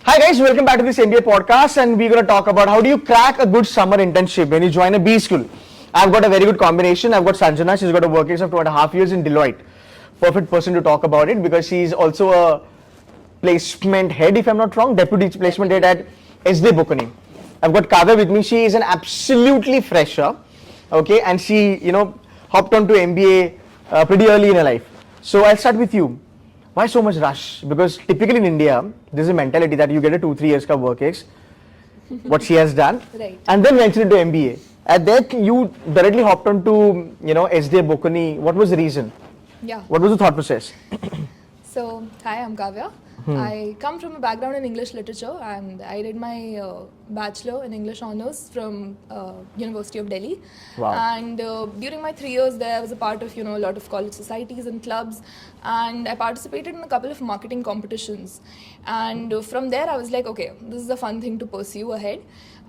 Hi guys, welcome back to this MBA podcast, and we're going to talk about how do you crack a good summer internship when you join a B school. I've got a very good combination. I've got Sanjana. She's got a work experience of 2.5 years in Deloitte. Perfect person to talk about it because she's also a placement head, if I'm not wrong, deputy placement head at SDA Bocconi. I've got Kavya with me. She is an absolutely fresher, okay, and she, hopped onto MBA pretty early in her life. So I'll start with you. Why so much rush? Because typically in India, there's a mentality that you get a 2-3 years ka work ex, what she has done, right, and then venture into MBA. At that, you directly hopped onto, SDA Bocconi. What was the reason? Yeah. What was the thought process? So, hi, I'm Kavya. I come from a background in English literature, and I did my bachelor in English honors from University of Delhi. Wow. And during my 3 years there, I was a part of a lot of college societies and clubs, and I participated in a couple of marketing competitions. And from there, I was like, okay, this is a fun thing to pursue ahead.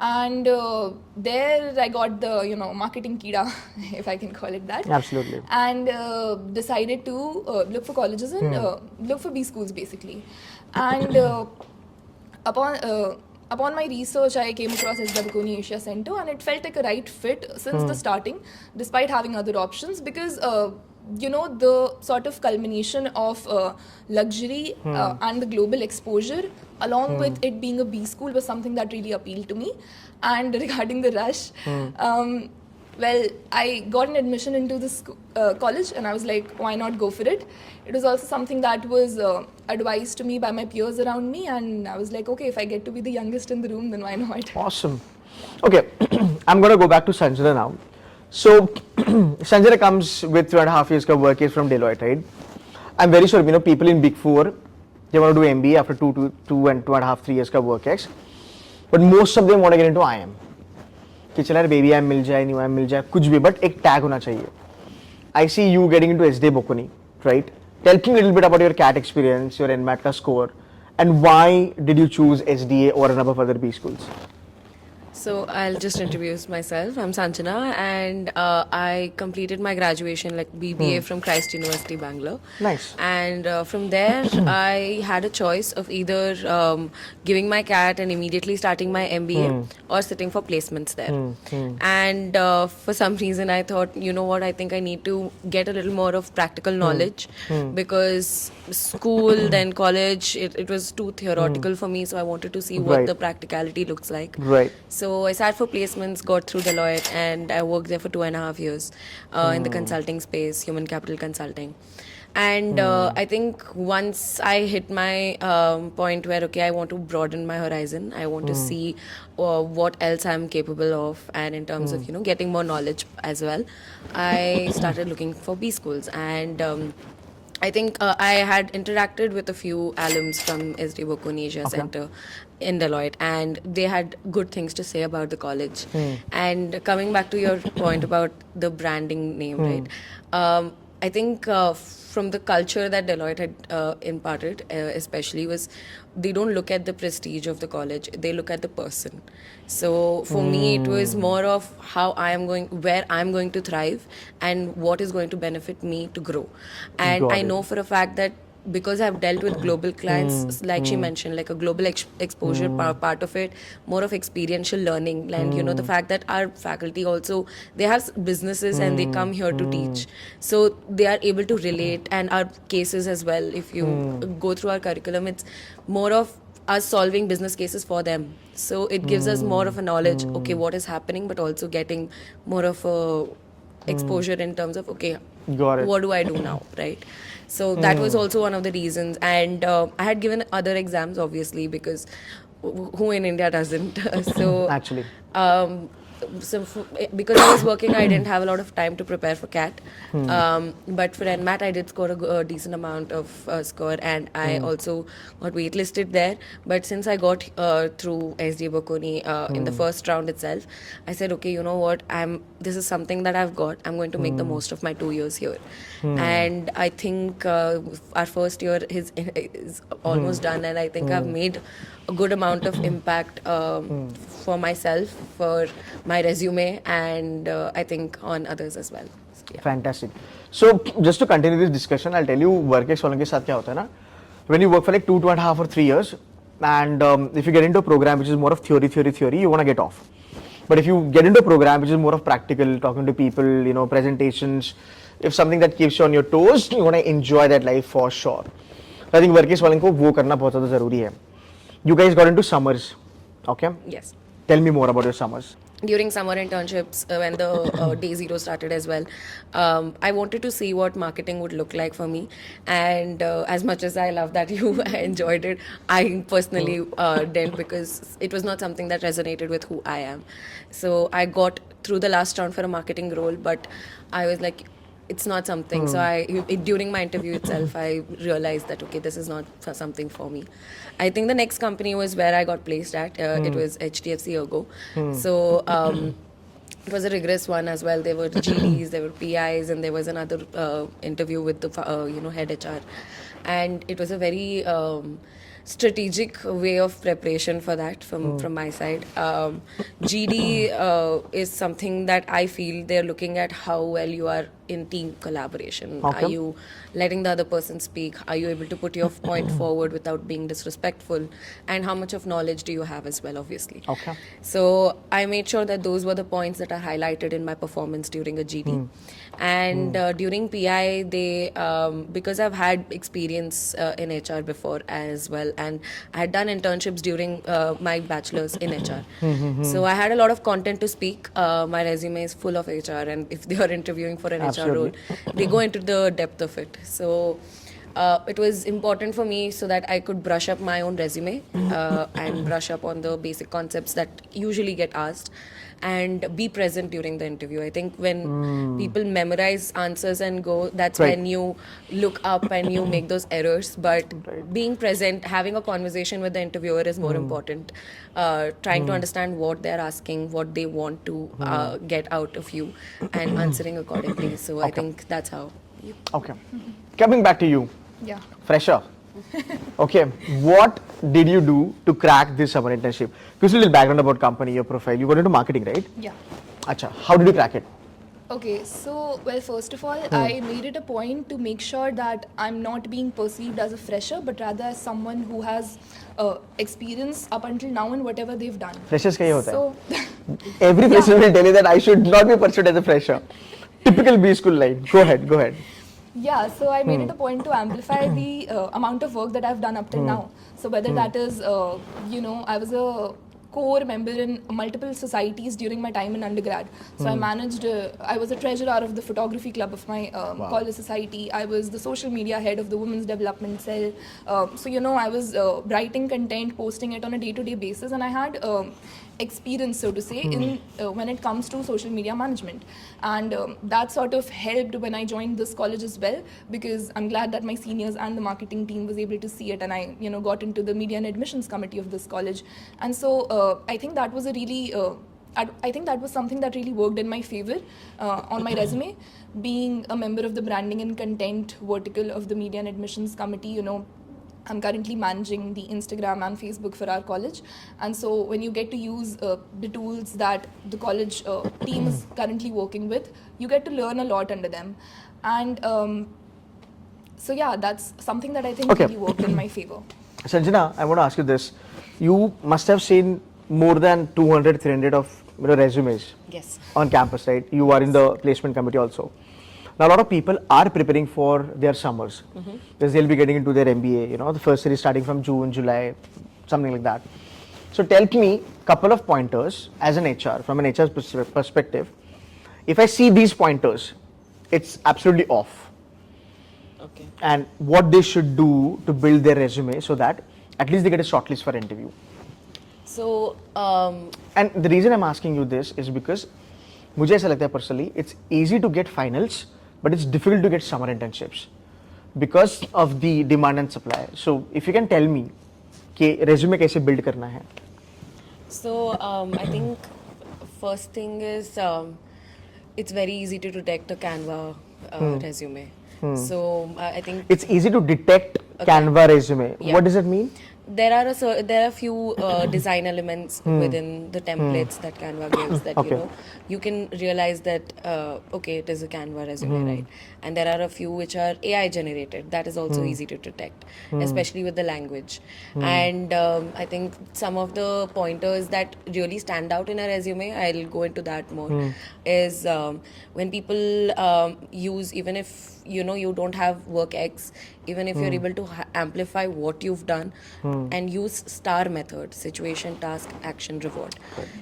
And there I got the marketing kida, if I can call it that. Absolutely. And decided to look for colleges and look for B schools basically. And upon my research, I came across SDA Bocconi Asia Center, and it felt like a right fit since the starting, despite having other options, because the sort of culmination of luxury and the global exposure, along with it being a B school, was something that really appealed to me. And regarding the rush, well, I got an admission into this college, and I was like, why not go for it? It was also something that was advised to me by my peers around me, and I was like, okay, if I get to be the youngest in the room, then why not? Awesome. Okay, I'm going to go back to Sanjana now. So, Sanjana comes with 2.5 years of work from Deloitte, right? I'm very sure, people in Big Four, they want to do MBA after 2.5-3 years of work ex. But most of them want to get into IM. कि चला baby IM मिल जाए, new IM मिल जाए, कुछ भी, but एक tag होना चाहिए. I see you getting into SDA Bocconi, right? Tell me a little bit about your CAT experience, your NMAT ka score, and why did you choose SDA or a number of other B schools? So I'll just introduce myself. I'm Sanjana, and I completed my graduation like BBA from Christ University, Bangalore. Nice. And from there, I had a choice of either giving my CAT and immediately starting my MBA or sitting for placements there. And for some reason, I thought, you know what, I think I need to get a little more of practical knowledge because school, then college, it was too theoretical for me. So I wanted to see what the practicality looks like. Right. So I sat for placements, got through Deloitte, and I worked there for 2.5 years in the consulting space, human capital consulting. And I think once I hit my point where, okay, I want to broaden my horizon, I want to see what else I'm capable of, and in terms of, getting more knowledge as well, I started looking for B schools. And I think I had interacted with a few alums from SDA Bocconi Asia Center in Deloitte, and they had good things to say about the college. And coming back to your point about the branding name, right? I think from the culture that Deloitte had imparted, especially, was they don't look at the prestige of the college, they look at the person. So for me, it was more of how where I'm going to thrive and what is going to benefit me to grow. And I know for a fact that because I've dealt with global clients, like she mentioned, like a global exposure part of it, more of experiential learning, and the fact that our faculty also, they have businesses and they come here to teach, so they are able to relate. And our cases as well, if you go through our curriculum, it's more of us solving business cases for them, so it gives us more of a knowledge, okay, what is happening, but also getting more of a exposure in terms of, okay, what do I do now, right? So that was also one of the reasons. And I had given other exams, obviously, because who in India doesn't? So Actually. Because I was working, I didn't have a lot of time to prepare for CAT. But for NMAT, I did score a decent amount of score, and I also got waitlisted there. But since I got through SDA Bocconi in the first round itself, I said, okay, you know what, this is something that I've got. I'm going to make the most of my 2 years here. And I think our first year is almost done, and I think I've made a good amount of impact for myself, for my resume, and I think on others as well. So, yeah. Fantastic. So just to continue this discussion, I'll tell you work ex वालों के साथ क्या होता है ना. When you work for like 2.5 or 3 years, and if you get into a program which is more of theory, you want to get off. But if you get into a program which is more of practical, talking to people, presentations, if something that keeps you on your toes, you want to enjoy that life for sure. So I think workers वालों को वो करना बहुत ज़्यादा ज़रूरी है. You guys got into summers, okay? Yes. Tell me more about your summers. During summer internships, when the day zero started as well, I wanted to see what marketing would look like for me. And as much as I love that you enjoyed it, I personally didn't, because it was not something that resonated with who I am. So I got through the last round for a marketing role, but I was like, it's not something. So during my interview itself, I realized that, okay, this is not something for me. I think the next company was where I got placed at. It was HDFC Ergo. So it was a rigorous one as well. There were GDs, there were PIs, and there was another interview with the head HR. And it was a very strategic way of preparation for that from my side. GD is something that I feel they're looking at how well you are in team collaboration. Okay. Are you letting the other person speak? Are you able to put your point forward without being disrespectful? And how much of knowledge do you have as well, obviously? Okay. So I made sure that those were the points that are highlighted in my performance during a GD. And during PI, they because I've had experience in HR before as well, and I had done internships during my bachelor's in HR. So I had a lot of content to speak. My resume is full of HR, and if they are interviewing for an HR role, they go into the depth of it. So it was important for me so that I could brush up my own resume and brush up on the basic concepts that usually get asked, and be present during the interview. I think when people memorize answers and go, that's when you look up and you make those errors. But being present, having a conversation with the interviewer is more important. Trying to understand what they're asking, what they want to get out of you, and answering accordingly. So I think that's how. Okay. Coming back to you. Yeah. Fresher. Okay, what did you do to crack this summer internship? Give us a little background about company, your profile. You got into marketing, right? Yeah. Acha, how did you crack it? Okay, so, well, first of all, I made it a point to make sure that I'm not being perceived as a fresher, but rather as someone who has experience up until now in whatever they've done. Freshers क्या होता है? So, Every fresher will tell you that I should not be pursued as a fresher. Typical Bschool line. Go ahead, go ahead. yeah, so I made it a point to amplify the amount of work that I've done up till now. So whether that is, I was a core member in multiple societies during my time in undergrad. So I managed, I was a treasurer of the photography club of my college society. I was the social media head of the women's development cell. So, I was writing content, posting it on a day-to-day basis, and I had experience, so to say, in when it comes to social media management. And that sort of helped when I joined this college as well, because I'm glad that my seniors and the marketing team was able to see it, and I got into the media and admissions committee of this college. And so I think that was a really I think that was something that really worked in my favor on my resume. Being a member of the branding and content vertical of the media and admissions committee, I'm currently managing the Instagram and Facebook for our college. And so when you get to use the tools that the college team is currently working with, you get to learn a lot under them. And so yeah, that's something that I think really worked in my favor. Sanjana, I want to ask you this. You must have seen more than 200, 300 of resumes on campus, right? You are in the placement committee also. Now, a lot of people are preparing for their summers because they'll be getting into their MBA, the first series starting from June, July, something like that. So tell me a couple of pointers as an HR, from an HR perspective. If I see these pointers, it's absolutely off. Okay. And what they should do to build their resume so that at least they get a shortlist for interview. So, and the reason I'm asking you this is because मुझे ऐसा लगता है personally, it's easy to get finals, but it's difficult to get summer internships because of the demand and supply. So if you can tell me कि resume कैसे build करना है? So I think first thing is it's very easy to detect a Canva resume. So I think It's easy to detect Canva resume. Yeah. What does it mean? there are there are few design elements within the templates that Canva gives that Okay. you can realize that okay, it is a Canva resume, right? And there are a few which are AI generated. That is also easy to detect, especially with the language. And I think some of the pointers that really stand out in a resume, I'll go into that more, is when people use, even if you don't have work X, even if you're able to amplify what you've done and use STAR method: situation, task, action, reward.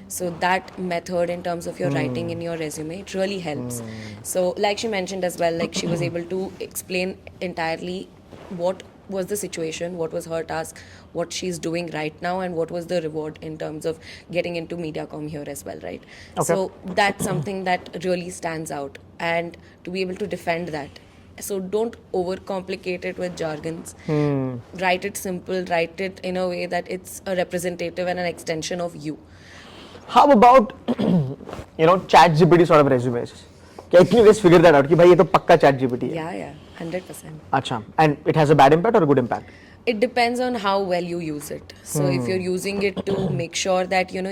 So that method in terms of your writing in your resume, it really helps. So like she mentioned as well, like she was able to explain entirely what was the situation, what was her task, what she's doing right now, and what was the reward in terms of getting into MediaCom here as well, right? So that's something that really stands out, and to be able to defend that. So don't overcomplicate it with jargons. Write it simple, write it in a way that it's a representative and an extension of you. How about chat GPT sort of resumes? Can you just figure that out? कि भाई ये तो पक्का chat GPT है. Yeah, 100%. अच्छा. And it has a bad impact or a good impact? It depends on how well you use it. So if you're using it to make sure that your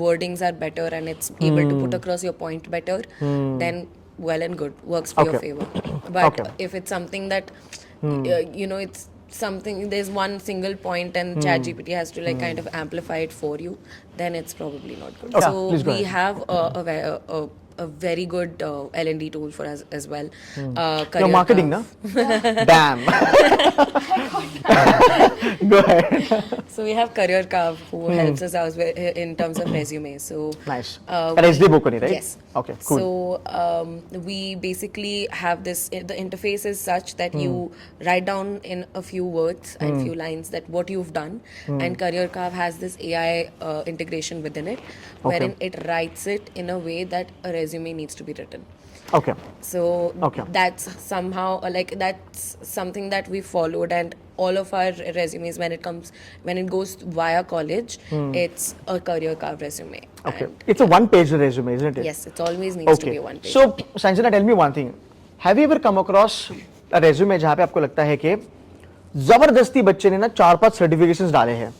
wordings are better and it's able to put across your point better, then well and good, works for your favor. But if it's something that it's something, there's one single point and ChatGPT has to kind of amplify it for you, then it's probably not good. Okay. So Please go we ahead. have a very good L&D tool for us as well. Your Career marketing, Path. na? Damn. Go ahead. So we have Career Curve who helps us out in terms of resume. So Nice. At SDA Bocconi, right? Yes. Okay, cool. So we basically have this. The interface is such that you write down in a few words and few lines that what you've done, and Career Curve has this AI integration within it, wherein it writes it in a way that a resume needs to be written. Okay. So that's somehow that's something that we followed, and all of our resumes, when it goes via college, it's a Career Curve resume. Okay. And It's a one-page resume, isn't it? yes, it always needs to be a one page. So, Sanjana, tell me one thing. Have you ever come across a resume जहाँ पे आपको लगता है कि जबरदस्ती बच्चे ने ना 4-5 सर्टिफिकेशंस डाले हैं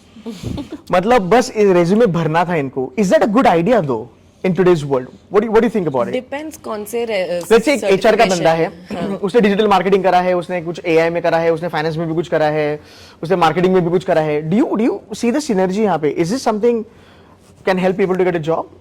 मतलब बस रेज्यूमे भरना था इनको. Is that a good idea though in today's world? What do you think about it? Depends कौन से Let's say एक HR का बंदा है, हाँ. उसने डिजिटल मार्केटिंग करा है, उसने कुछ AI में करा है, उसने फाइनेंस में भी कुछ करा है, उसने मार्केटिंग में भी कुछ करा है. Do you see the synergy यहाँ पे? Is this something can help people to get a job?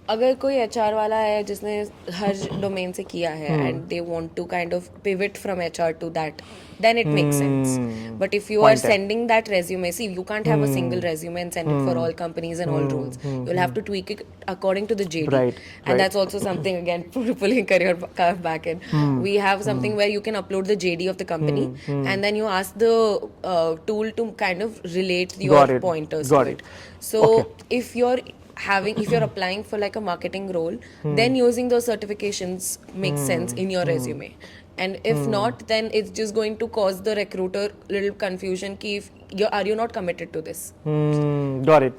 अगर कोई HR वाला है जिसने हर डोमेन से किया है and they want to kind of pivot from HR to that, then it makes sense. But if you are sending that resume, see, you can't have a single resume and send it for all companies and all roles. You'll have to tweak it according to the JD. Right. And that's also something, again, pulling Career Curve back in. We have something where you can upload the JD of the company and then you ask the tool to kind of relate your pointers to it. So if you're applying for like a marketing role, then using those certifications makes sense in your resume. And if not, then it's just going to cause the recruiter little confusion कि are you not committed to this? Got it.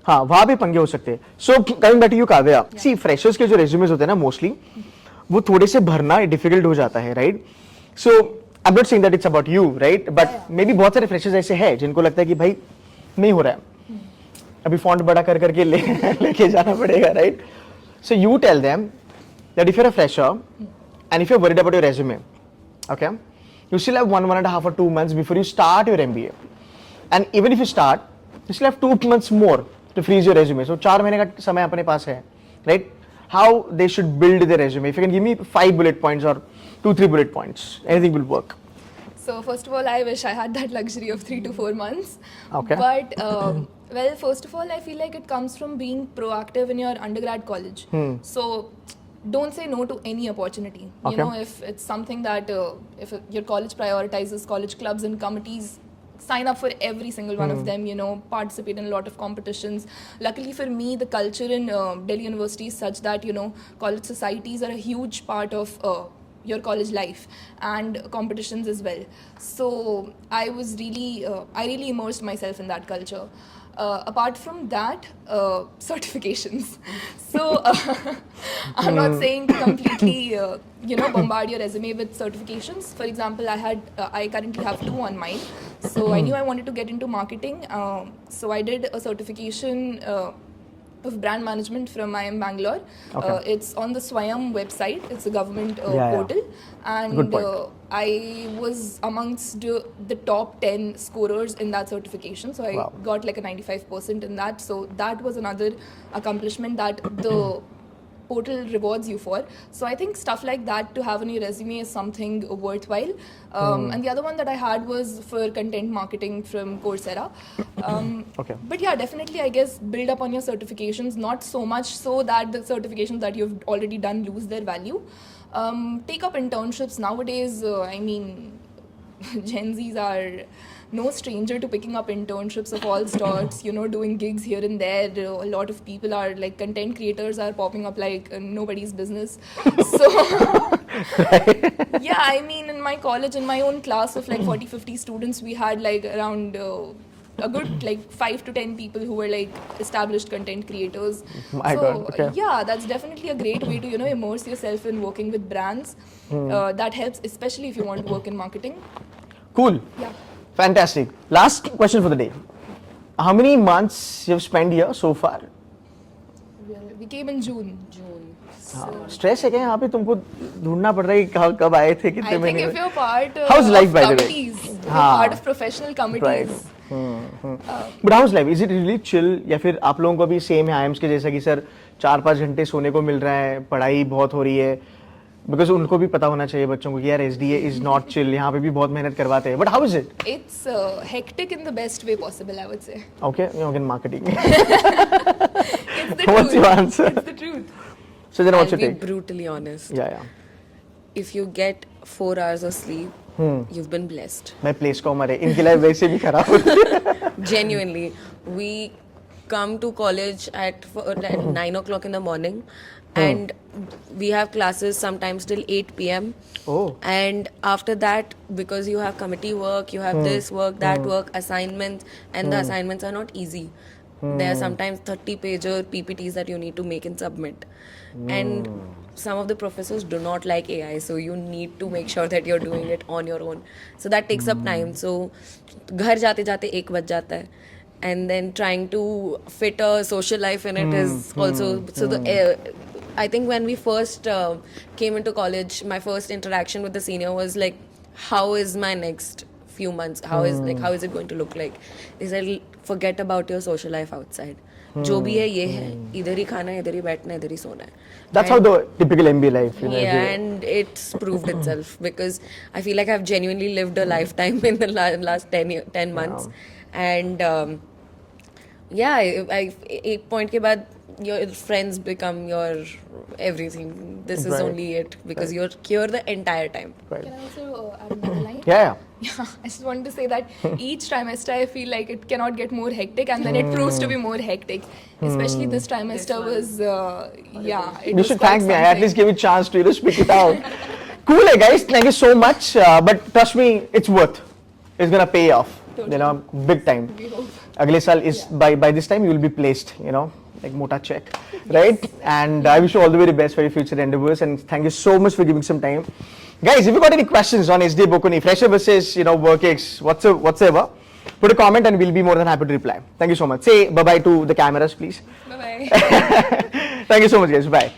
हाँ, वहाँ भी पंगे हो सकते हैं. So coming back to you, Kavya. See, freshers के जो resumes होते हैं ना mostly, वो थोड़े से भरना difficult हो जाता है, right? So I'm not saying that it's about you, right? But maybe बहुत सारे freshers ऐसे हैं जिनको लगता है कि भाई नहीं हो रहा है. अभी फॉन्ट बड़ा कर करके लेके जाना पड़ेगा, right? So you tell them that if you're a fresher and if you're worried about your resume, okay, you still have 1.5 or 2 months before you start your MBA, and even if you start, you still have 2 months more to freeze your resume. So 4 महीने का समय अपने पास है, right? How they should build their resume? If you can give me 5 bullet points or 2-3 bullet points, anything will work. So first of all, I wish I had that luxury of 3 to 4 months. Okay. But well, first of all, I feel like it comes from being proactive in your undergrad college. So don't say no to any opportunity. Okay. You know, if it's something that if your college prioritizes college clubs and committees, sign up for every single one of them, you know, participate in a lot of competitions. Luckily for me, the culture in Delhi University is such that, you know, college societies are a huge part of your college life and competitions as well. So I was really I really immersed myself in that culture. Apart from that, certifications. So I'm not saying to completely bombard your resume with certifications. For example, I currently have 2 on mine. So I knew I wanted to get into marketing. So I did a certification of brand management from IIM Bangalore. Okay. It's on the Swayam website. It's a government Yeah. portal. Good And point. I was amongst the top 10 scorers in that certification. So I Wow. got like a 95% in that. So that was another accomplishment that the portal rewards you for. So I think stuff like that to have on your resume is something worthwhile. And the other one that I had was for content marketing from Coursera. Okay. But yeah, definitely I guess build up on your certifications, not so much so that the certifications that you've already done lose their value. Take up internships nowadays. I mean, Gen Zs are no stranger to picking up internships of all sorts, doing gigs here and there. A lot of people are like content creators are popping up like nobody's business. So, yeah, I mean, in my college, in my own class of like 40-50 students, we had like around a good like 5 to 10 people who were like established content creators. My So, God, okay. yeah, that's definitely a great way to, immerse yourself in working with brands. That helps, especially if you want to work in marketing. Cool. Yeah. Fantastic. Last question for the day. How many months you've spent here so far? We came in June. Stress है क्या यहाँ पे? तुमको ढूंढना पड़ रहा है कि कब आए थे, I कितने think महीने if you're part How's life, of by the way? committees, you're हाँ. part of professional committees. But house life? Is it really chill, या फिर आप लोगों को भी सेम है आईएम्स के जैसा कि सर 4-5 घंटे सोने को मिल रहा है, पढ़ाई बहुत हो रही है? बिकॉज उनको भी पता होना चाहिए बच्चों को कि यार एसडीए इज नॉट चिल, यहाँ पे भी बहुत मेहनत करवाते हैं. But how is it? It's hectic in the best way possible, I would say. Okay, in marketing. It's the What's truth. your answer? It's the truth. So then I'll what's your be take? brutally honest. Yeah. If you get 4 hours of sleep, you've been blessed. मैं place को मरे, इनकी life वैसे भी खराब होती है. Genuinely, we come to college at 9 o'clock in the morning, and we have classes sometimes till 8 p.m. Oh. And after that, because you have committee work, you have this work, that work, assignments, and the assignments are not easy. There are sometimes 30-pager PPTs that you need to make and submit. And some of the professors do not like AI, so you need to make sure that you're doing it on your own. So that takes up time. So घर जाते जाते 1 बज जाता है. And then trying to fit a social life in it is also so I think when we first came into college, my first interaction with the senior was like, how is my next few months? How is it going to look like? They said, forget about your social life outside. जो भी है ये है, इधर ही खाना है, इधर ही बैठना है, इधर ही सोना है. That's how the typical MBA life, you know. Yeah, and it's proved itself because I feel like I've genuinely lived a lifetime in the last 10 months. And yeah, एक point के बाद your friends become your everything. This is Right. only it because you're here the entire time. Right. Can I also add another line? Yeah. Yeah, I just wanted to say that each trimester I feel like it cannot get more hectic, and then it proves to be more hectic. Especially this trimester was, yeah. It You was should quite thank me. I at something. least give you a chance to speak it out. Cool, guys. Thank you so much. But trust me, it's worth. It's gonna pay off. Totally. You know, big time. We hope. अगले साल is by this time you will be placed. You know, like mota check, right? And I wish you all the very best for your future endeavors. And thank you so much for giving some time, guys. If you got any questions on SDA Bocconi, fresher versus work-ex, whatsoever, put a comment and we'll be more than happy to reply. Thank you so much. Say bye bye to the cameras, please. Bye bye. Thank you so much, guys. Bye.